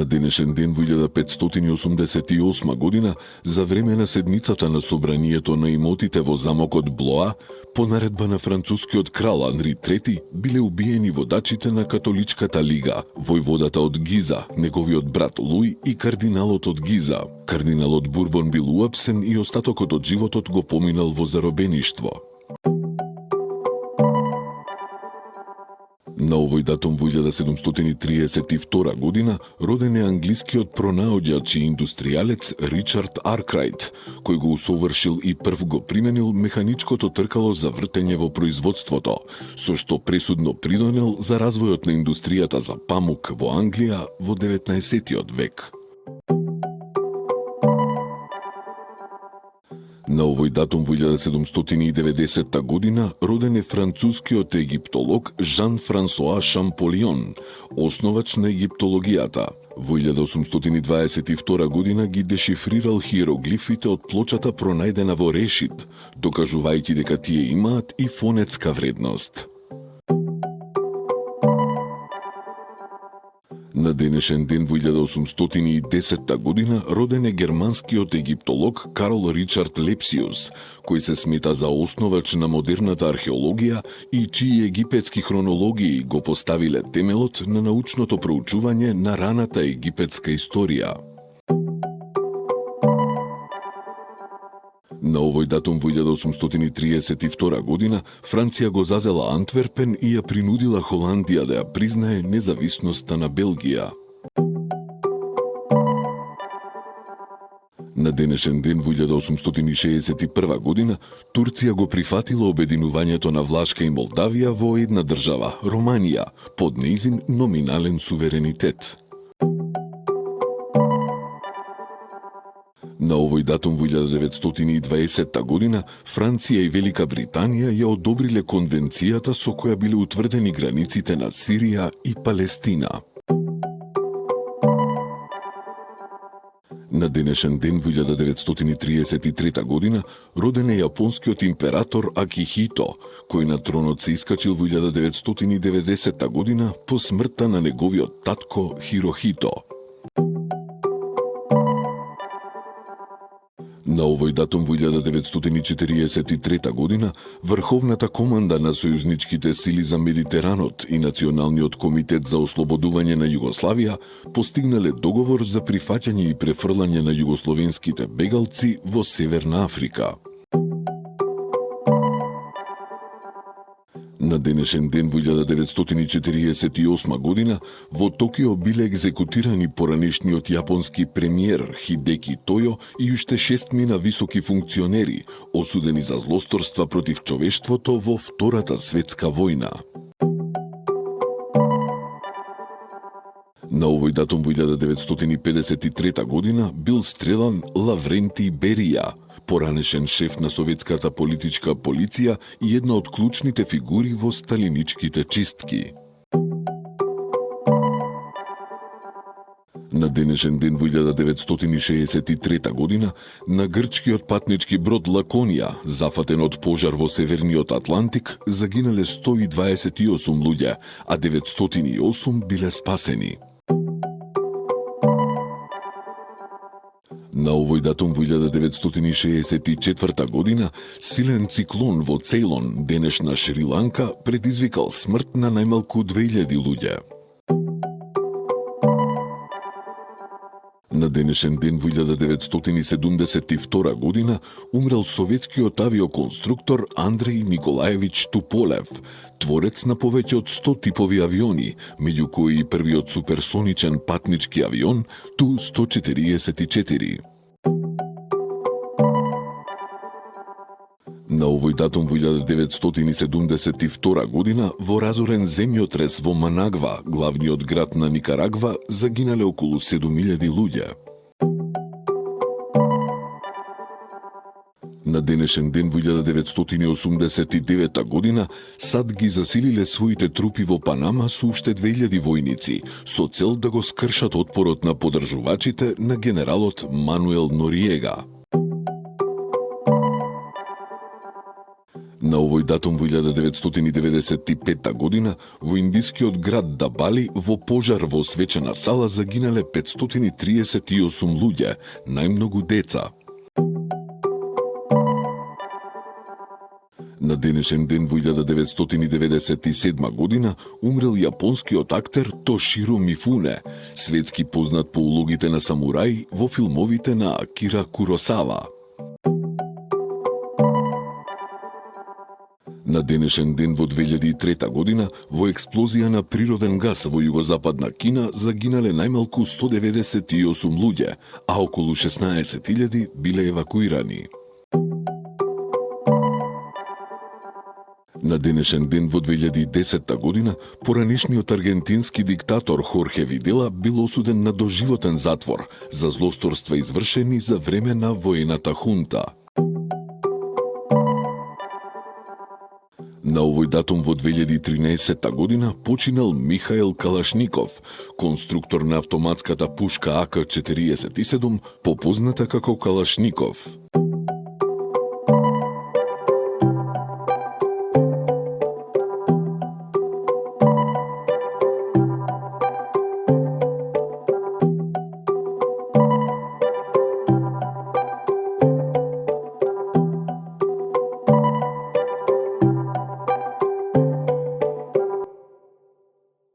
На денешен ден во 1588 година, за време на седмицата на собранието на имотите во замокот Блоа, по наредба на францускиот крал Анри III, биле убиени водачите на католичката лига, војводата од Гиза, неговиот брат Луј и кардиналот од Гиза. Кардиналот Бурбон бил уапсен и остатокот од животот го поминал во заробеништво. На овој датум во 1732 година роден е англискиот пронаоѓач и индустријалец Ричард Аркрайт, кој го усовршил и прв го применил механичкото тркало за вртење во производството, со што пресудно придонел за развојот на индустријата за памук во Англија во 19 век. На овој датум во 1790 година роден е францускиот египтолог Жан-Франсоа Шамполион, основач на египтологијата. Во 1822 година ги дешифрирал хиероглифите од плочата пронајдена во Решид, докажувајќи дека тие имаат и фонетска вредност. На денешен ден во 1810 година роден е германскиот египтолог Карл Ричард Лепсиус, кој се смета за основач на модерната археологија и чии египетски хронологии го поставиле темелот на научното проучување на раната египетска историја. На овој датум во 1832 година Франција го зазела Антверпен и ја принудила Холандија да ја признае независноста на Белгија. На денешен ден во 1861 година Турција го прифатила обединувањето на Влашка и Молдавија во една држава, Романија, под нејзин номинален суверенитет. На овој датум во 1920 година Франција и Велика Британија ја одобриле конвенцијата со која биле утврдени границите на Сирија и Палестина. На денешен ден во 1933 година роден е јапонскиот император Акихито, кој на тронот се искачил во 1990 година по смртта на неговиот татко Хирохито. На овој датум во 1943 година Врховната команда на сојузничките сили за Медитеранот и Националниот комитет за ослободување на Југославија постигнале договор за прифаќање и префрлање на југословенските бегалци во Северна Африка. На денешен ден во 1948 година во Токио биле екзекутирани поранешниот јапонски премиер Хидеки Тојо и уште 6 високи функционери, осудени за злосторства против човештвото во Втората светска војна. На овој датум во 1953 година бил стрелан Лаврентий Берија, поранешен шеф на советската политичка полиција и една од клучните фигури во сталиничките чистки. На денешен ден во 1963 година на грчкиот патнички брод Лаконија, зафатен од пожар во Северниот Атлантик, загинале 128 луѓе, а 908 биле спасени. На овој датум во 1964 година силен циклон во Цейлон, денешна Шри-Ланка, предизвикал смрт на најмалку 2000 луѓе. На денешен ден во 1972 година умрел советскиот авиоконструктор Андреј Николаевич Туполев, творец на повеќе од 100 типови авиони, меѓу кои и првиот суперсоничен патнички авион Ту-144. На овој датум во 1972 година во разорен земјотрес во Манагва, главниот град на Никарагва, загинале околу 7000 луѓе. На денешен ден во 1989 година САД ги засилиле своите трупи во Панама со уште 2000 војници, со цел да го скршат отпорот на поддржувачите на генералот Мануел Нориега. На овој датум во 1995 година во индискиот град Дабали во пожар во свечена сала загинале 538 луѓе, најмногу деца. На денешен ден во 1997 година умрел јапонскиот актер Тоширо Мифуне, светски познат по улогите на самураи во филмовите на Акира Куросава. На денешен ден во 2003 година во експлозија на природен газ во југозападна Кина загинале најмалку 198 луѓе, а околу 16.000 биле евакуирани. На денешен ден во 2010 година поранешниот аргентински диктатор Хорхе Видела бил осуден на доживотен затвор за злосторства извршени за време на воената хунта. На овој датум во 2013 година починал Михаил Калашников, конструктор на автоматската пушка АК-47, попозната како Калашников.